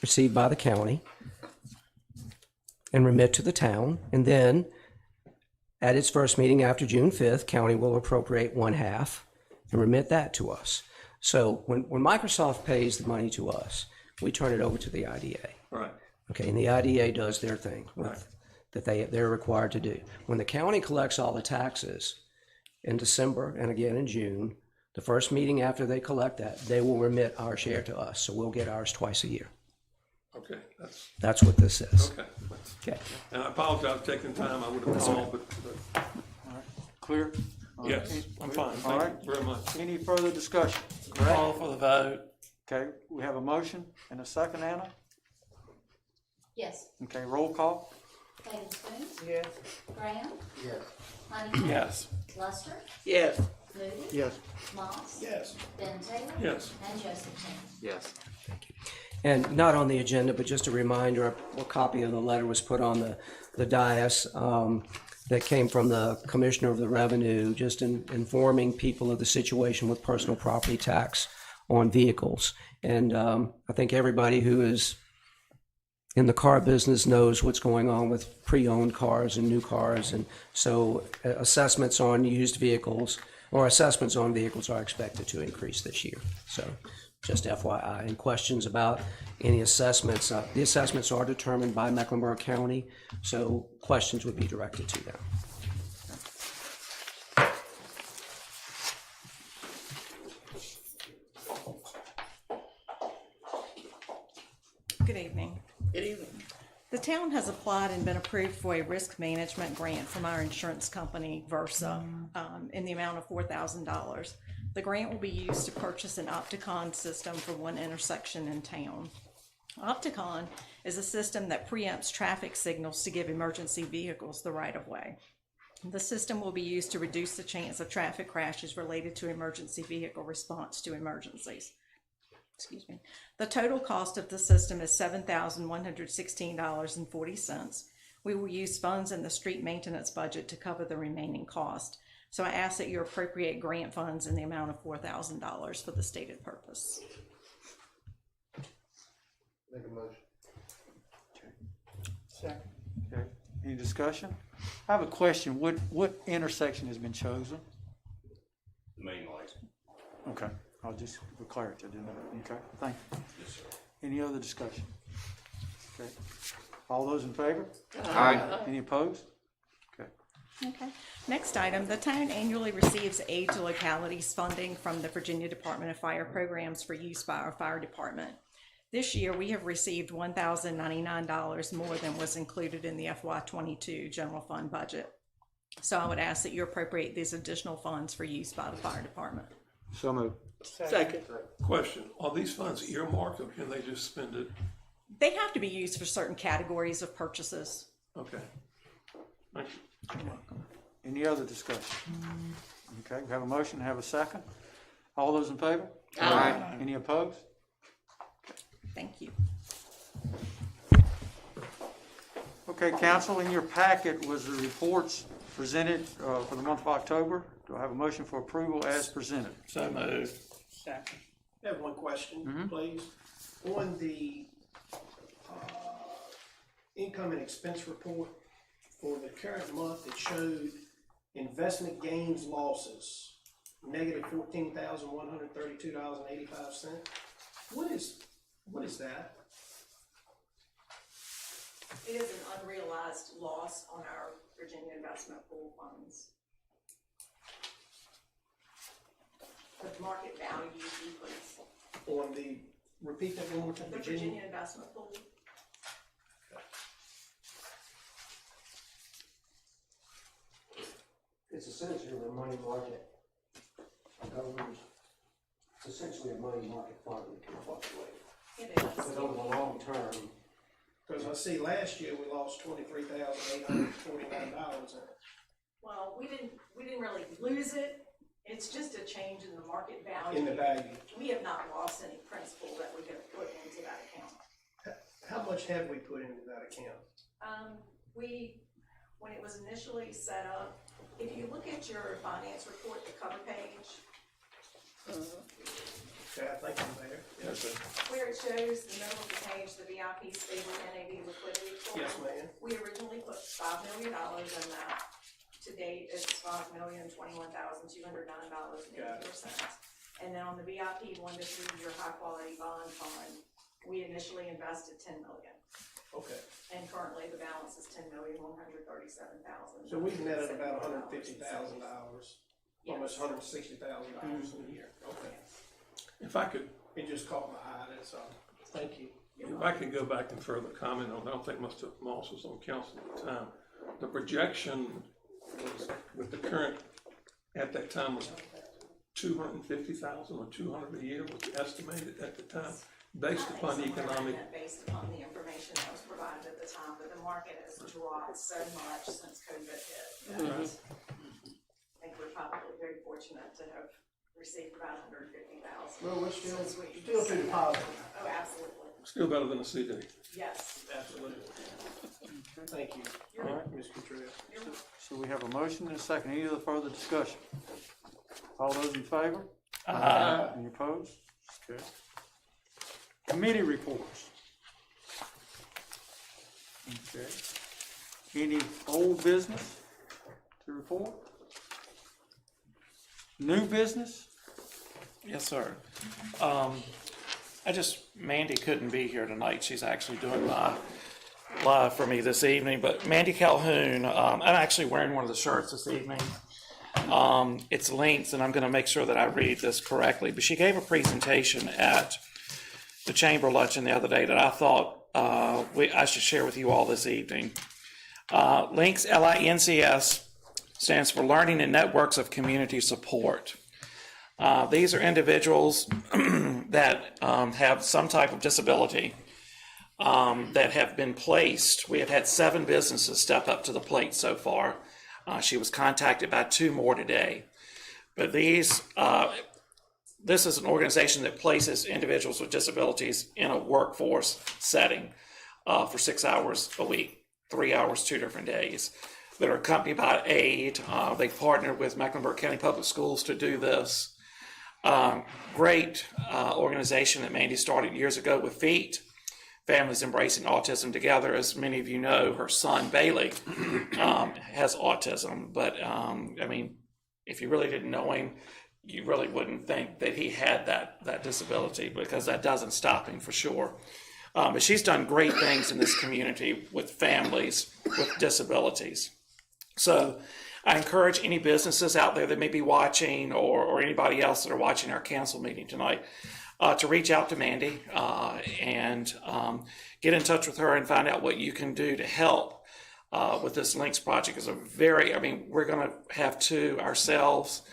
received by the county and remit to the town. And then at its first meeting after June 5th, county will appropriate 1/2 and remit that to us. So when Microsoft pays the money to us, we turn it over to the IDA. Right. Okay, and the IDA does their thing Right. that they're required to do. When the county collects all the taxes in December and again in June, the first meeting after they collect that, they will remit our share to us. So we'll get ours twice a year. Okay, That's what this is. okay. Okay. And I apologize for taking time, I would have called, but Clear? yes, I'm fine, All thank right. you very much. Any further discussion? Call for the vote. Okay, we have a motion and a second, Anna. Yes. Okay, roll call. Tablespoon, Yes. Graham, Yes. Honeycutt, Yes. Luster, Yes. Moody, Yes. Moss, Yes. Ben Taylor, Yes. and Joseph Taylor. Yes. And not on the agenda, but just a reminder, a copy of the letter was put on the dais that came from the Commissioner of the Revenue, just informing people of the situation with personal property tax on vehicles. And I think everybody who is in the car business knows what's going on with pre-owned cars and new cars. And so assessments on used vehicles or assessments on vehicles are expected to increase this year. So just FYI. And questions about any assessments, the assessments are determined by Mecklenburg County, so questions would be directed to them. Good evening. Good evening. The town has applied and been approved for a risk management grant from our insurance company, Versa, in the amount of $4,000. The grant will be used to purchase an Opticon system for one intersection in town. Opticon is a system that preempts traffic signals to give emergency vehicles the right of way. The system will be used to reduce the chance of traffic crashes related to emergency vehicle response to emergencies. Excuse me. The total cost of the system is $7,116.40. We will use funds in the street maintenance budget to cover the remaining cost. So I ask that you appropriate grant funds in the amount of $4,000 for the stated purpose. Make a motion. Second. Okay, any discussion? I have a question. What intersection has been chosen? The main light. Okay, I'll just for clarity, I didn't know. Okay, thank you. Yes, sir. Any other discussion? Okay, all those in favor? Aye. Any opposed? Okay. Okay. Next item, the town annually receives aid to localities funding from the Virginia Department of Fire Programs for use by our fire department. This year, we have received $1,099 more than was included in the FY22 general fund budget. So I would ask that you appropriate these additional funds for use by the fire department. So moved. Second. Question, are these funds earmarked or can they just spend it? They have to be used for certain categories of purchases. Okay. Thank you. Any other discussion? Okay, we have a motion, have a second. All those in favor? Aye. Any opposed? Thank you. Okay, council, in your packet was the reports presented for the month of October. Do I have a motion for approval as presented? So moved. Second. I have one question, please. On the income and expense report for the current month, it showed investment gains losses, negative $14,132.85. What is that? It is an unrealized loss on our Virginia investment pool funds. The market value decrease. On the, repeat that one more time, The Virginia investment pool. It's essentially a money market. It's essentially a money market fund that can fluctuate. It is. But over the long term, because I see last year we lost $23,849 in it. Well, we didn't really lose it. It's just a change in the market value. In the value. We have not lost any principal that we have put into that account. How much have we put into that account? When it was initially set up, if you look at your finance report, the cover page, Okay, I think I'm there. Yes, sir. where it shows the middle of the page, the VIP stable NAV liquidity pool. Yes, ma'am. We originally put $5 million in that. To date, it's $5,021,209.80. And then on the VIP 1 to 3 year high quality bond fund, we initially invested $10 million. Okay. And currently the balance is $10,137,000. So we've netted about $150,000, almost $160,000 in a year. Okay. If I could, It just caught my eye, that's all. Thank you. if I could go back and further comment on, I don't think Mr. Moss was on council at the time. The projection was, with the current, at that time was 250,000 or 200 a year was estimated at the time, based upon the economic. Based upon the information that was provided at the time, but the market has dropped so much since COVID hit. that I think we're probably very fortunate to have received about $150,000. Well, we're still too positive. Oh, absolutely. Still better than a CD. Yes. Absolutely. Thank you. All right. Ms. Cottrell. So we have a motion and a second. Any other further discussion? All those in favor? Any opposed? Okay. Committee reports. Okay. Any old business to report? New business? Yes, sir. Mandy couldn't be here tonight. She's actually doing live for me this evening, but Mandy Calhoun, I'm actually wearing one of the shirts this evening. It's Links, and I'm going to make sure that I read this correctly, but she gave a presentation at the Chamber Luncheon the other day that I thought I should share with you all this evening. Links, LINCS, stands for Learning and Networks of Community Support. These are individuals that have some type of disability that have been placed. We have had 7 businesses step up to the plate so far. She was contacted by 2 more today. But this is an organization that places individuals with disabilities in a workforce setting for 6 hours a week, 3 hours, 2 different days. That are accompanied by aid. They've partnered with Mecklenburg County Public Schools to do this. Great organization that Mandy started years ago with FEAT, Families Embracing Autism Together. As many of you know, her son Bailey has autism, but if you really didn't know him, you really wouldn't think that he had that disability, because that doesn't stop him for sure. But she's done great things in this community with families with disabilities. So I encourage any businesses out there that may be watching, or anybody else that are watching our council meeting tonight, to reach out to Mandy and get in touch with her and find out what you can do to help with this Links project. Is we're going to have 2 ourselves.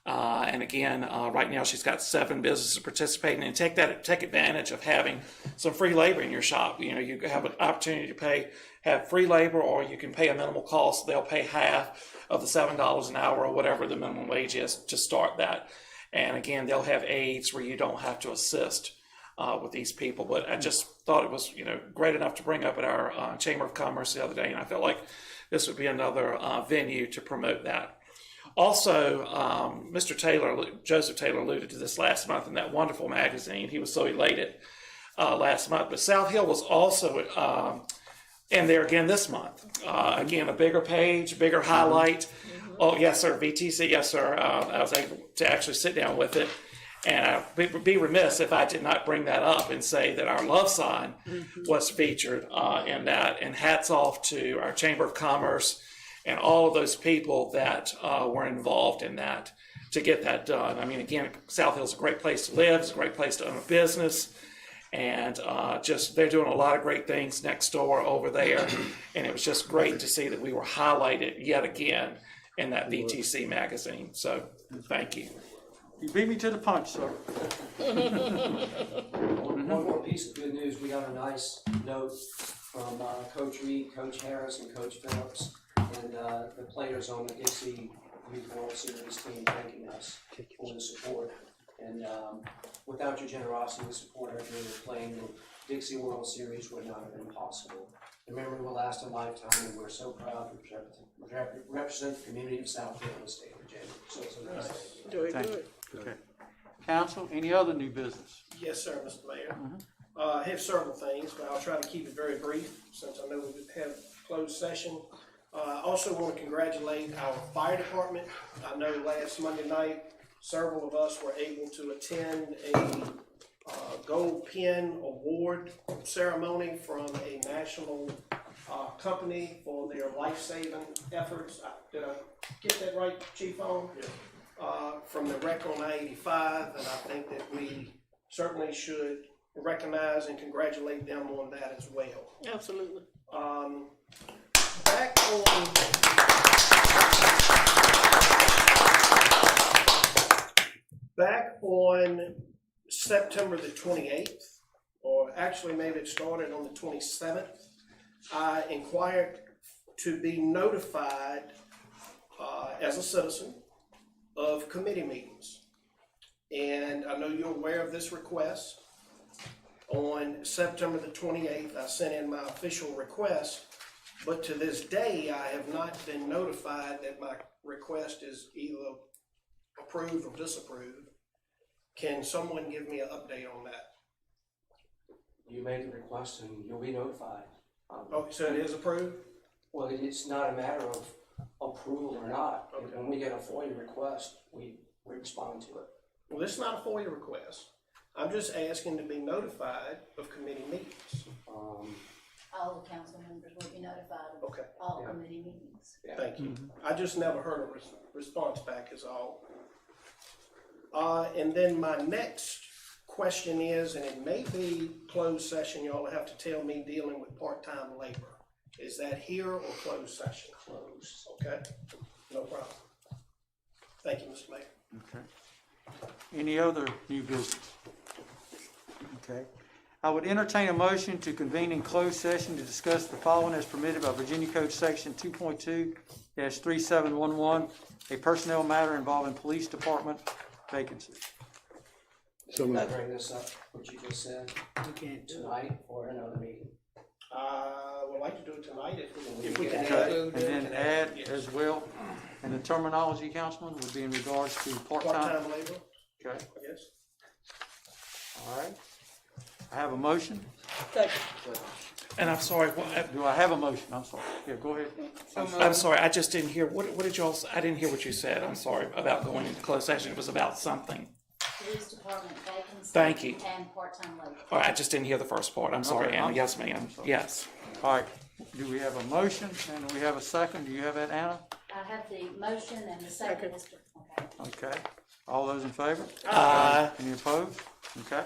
And again, right now she's got 7 businesses participating, and take advantage of having some free labor in your shop. You have an opportunity to have free labor, or you can pay a minimal cost. They'll pay half of the $7 an hour or whatever the minimum wage is to start that. And again, they'll have aides where you don't have to assist with these people. But I just thought it was great enough to bring up at our Chamber of Commerce the other day, and I felt like this would be another venue to promote that. Also, Mr. Joseph Taylor alluded to this last month in that wonderful magazine. He was so elated last month. But South Hill was also in there again this month. Again, a bigger page, bigger highlight. Oh, yes, sir. VTC, yes, sir. I was able to actually sit down with it. And I would be remiss if I did not bring that up and say that our love sign was featured in that. And hats off to our Chamber of Commerce and all of those people that were involved in that to get that done. Again, South Hill's a great place to live. It's a great place to own a business. And they're doing a lot of great things next door over there. And it was just great to see that we were highlighted yet again in that VTC magazine. So thank you. You beat me to the punch, sir. One more piece of good news. We got a nice note from Coach Reed, Coach Harris, and Coach Phillips, and the players on the Dixie Youth World Series team thanking us for the support. And without your generosity and support, our dream of playing the Dixie World Series would not have been possible. The memory will last a lifetime, and we're so proud to represent the community of South Hill in the state of Virginia. So it's a nice day. Very Thank good. you. Okay. Council, any other new business? Yes, sir, Mr. Mayor. I have several things, but I'll try to keep it very brief since I know we have closed session. I also want to congratulate our fire department. I know last Monday night, several of us were able to attend a gold pin award ceremony from a national company for their life-saving efforts. Did I get that right, Chief On? Yeah. From the wreck on I-85, and I think that we certainly should recognize and congratulate them on that as well. Absolutely. Back on September the 28th, or actually maybe it started on the 27th, I inquired to be notified as a citizen of committee meetings. And I know you're aware of this request. On September the 28th, I sent in my official request, but to this day, I have not been notified that my request is either approved or disapproved. Can someone give me an update on that? You made the request and you'll be notified. Oh, so it is approved? Well, it's not a matter of approval or not. Okay. When we get a FOIA request, we respond to it. Well, this is not a FOIA request. I'm just asking to be notified of committee meetings. All the council members will be notified of Okay. all committee meetings. Thank you. I just never heard a response back is all. And then my next question is, and it may be closed session, y'all have to tell me, dealing with part-time labor. Is that here or closed session? Closed. Okay, no problem. Thank you, Mr. Mayor. Okay. Any other new business? Okay. I would entertain a motion to convene in closed session to discuss the following as permitted by Virginia Code Section 2.2-3711, a personnel matter involving police department vacancy. Can I bring this up, what you just said, tonight or another meeting? I would like to do it tonight if we can. Okay, and then add as well, and the terminology, Councilman, would be in regards to part-time. Part-time labor, Okay, I guess. all right. I have a motion. And I'm sorry, what, Do I have a motion? I'm sorry. Yeah, go ahead. I'm sorry, I just didn't hear, what did y'all, I didn't hear what you said, I'm sorry, about going into closed session, it was about something. Police department vacancy. Thank you. And part-time labor. All right, I just didn't hear the first part, I'm sorry, Okay, Anna, I'm- yes, ma'am, yes. All right, do we have a motion and do we have a second? Do you have that, Anna? I have the motion and the second is, okay. Okay. All those in favor? Aye. Any opposed? Okay.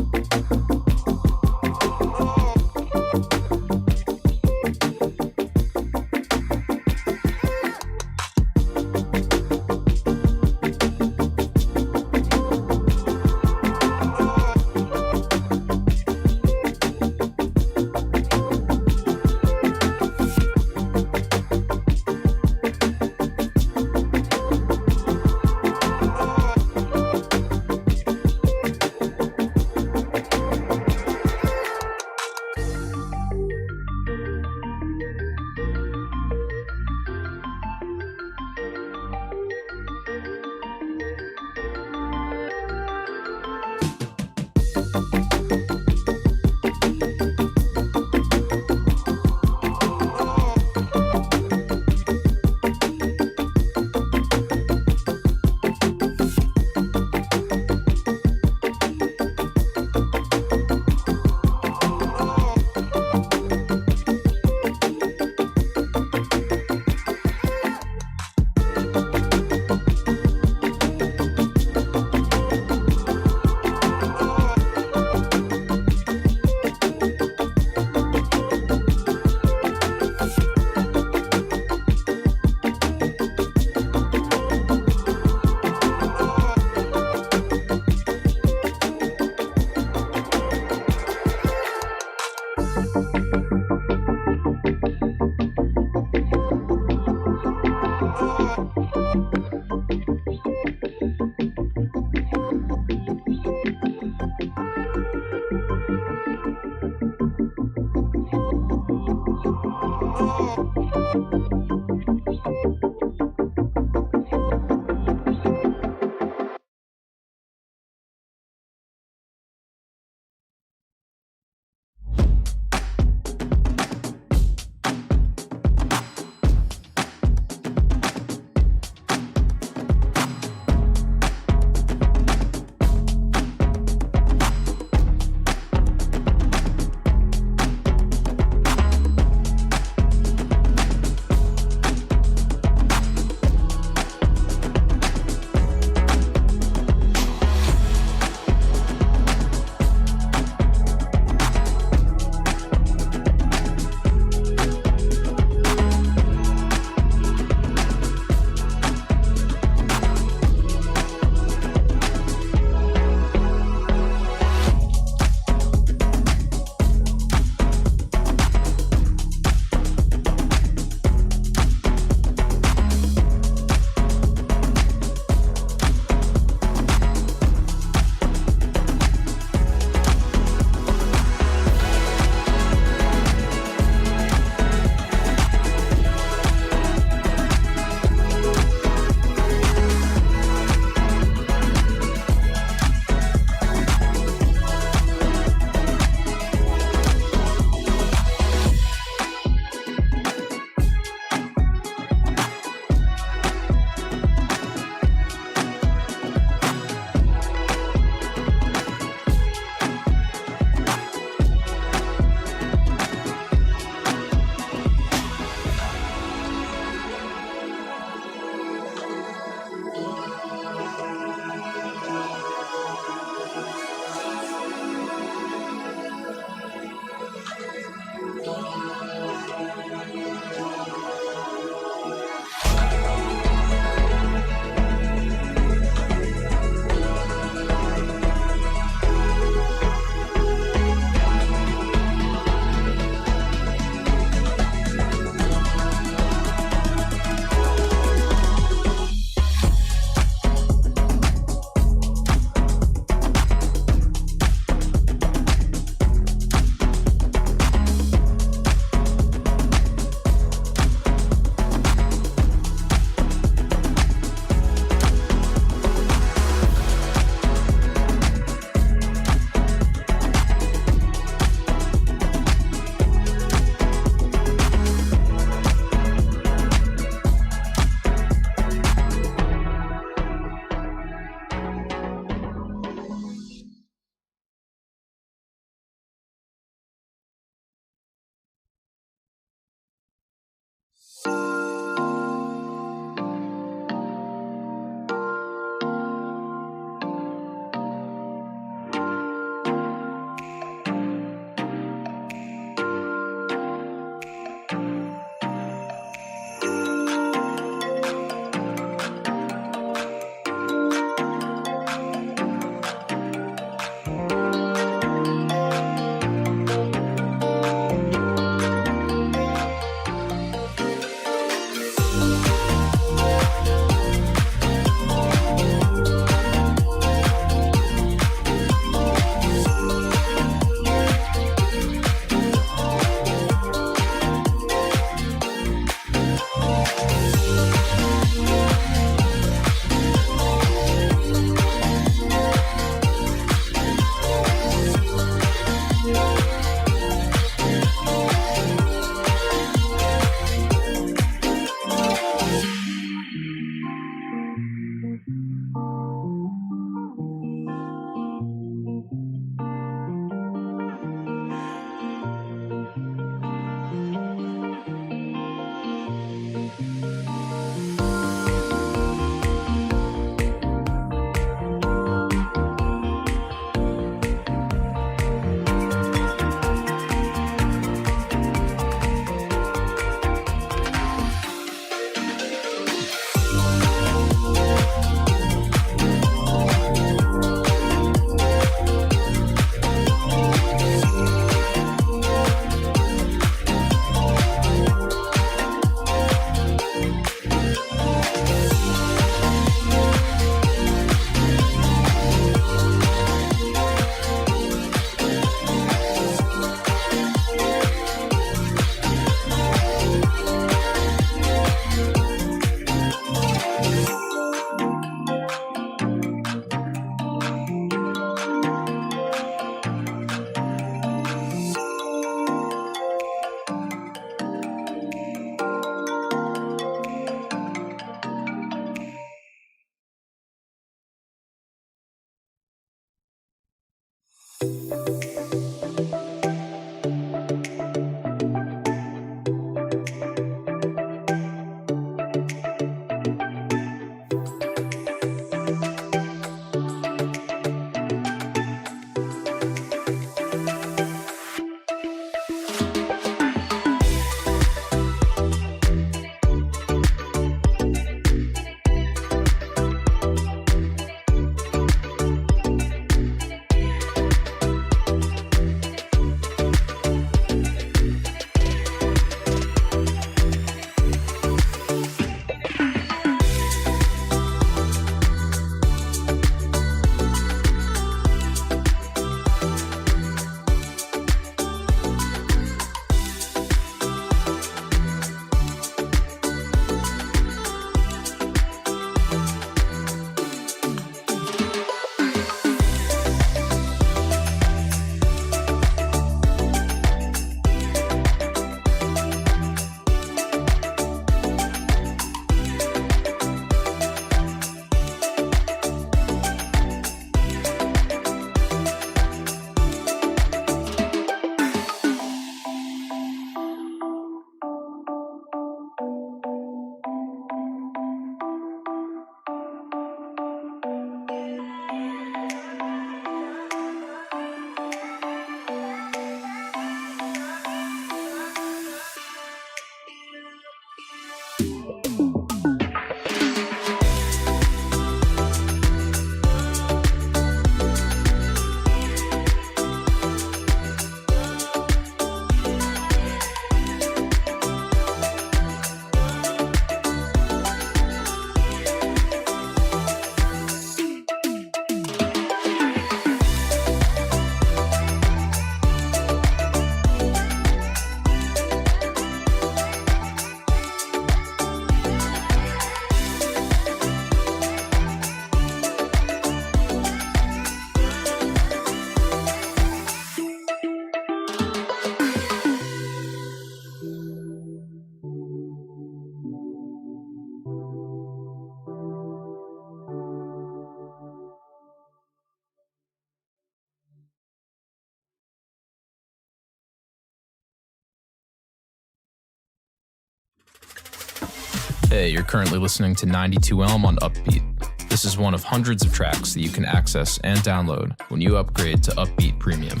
Hey, you're currently listening to 92 Elm on Upbeat. This is one of hundreds of tracks that you can access and download when you upgrade to Upbeat Premium.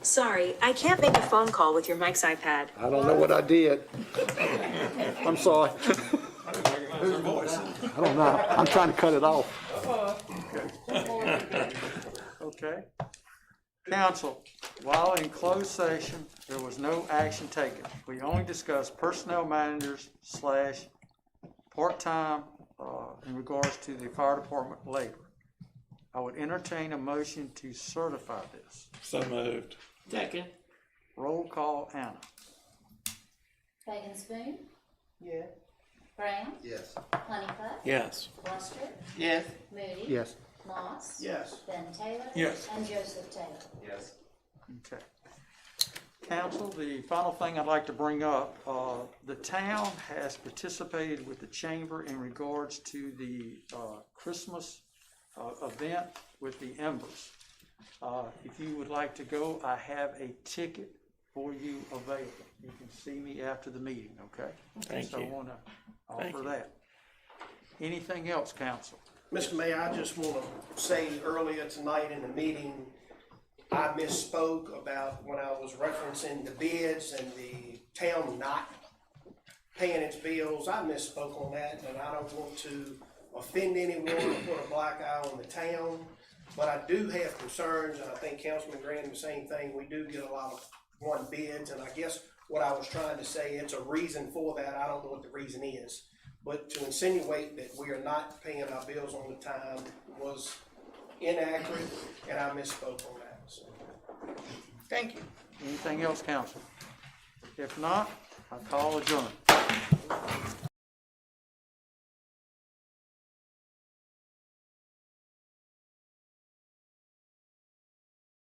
Sorry, I can't make a phone call with your Mike's iPad. I don't know what I did. I'm sorry. I don't know. I'm trying to cut it off. Okay. Council, while in closed session, there was no action taken. We only discussed personnel managers / part-time, in regards to the fire department labor. I would entertain a motion to certify this. So moved. Second. Roll call, Anna. Fagan Spoon, Yeah. Brown, Yes. Honeycutt, Yes. Lester, Yes. Moody. Yes. Moss. Yes. Ben Taylor. Yes. And Joseph Taylor. Yes. Okay. Council, the final thing I'd like to bring up, the town has participated with the chamber in regards to the Christmas event with the Embers. If you would like to go, I have a ticket for you available. You can see me after the meeting, okay? Thank So you. I want to Thank offer you. that. Anything else, council? Mr. Mayor, I just want to say earlier tonight in the meeting, I misspoke about when I was referencing the bids and the town not paying its bills. I misspoke on that, and I don't want to offend anyone or put a black eye on the town. But I do have concerns, and I think Councilman Graham, the same thing. We do get a lot of one bids, and I guess what I was trying to say, it's a reason for that. I don't know what the reason is. But to insinuate that we are not paying our bills on the time was inaccurate, and I misspoke on that. So, Thank you. Anything else, council? If not, I call adjourned.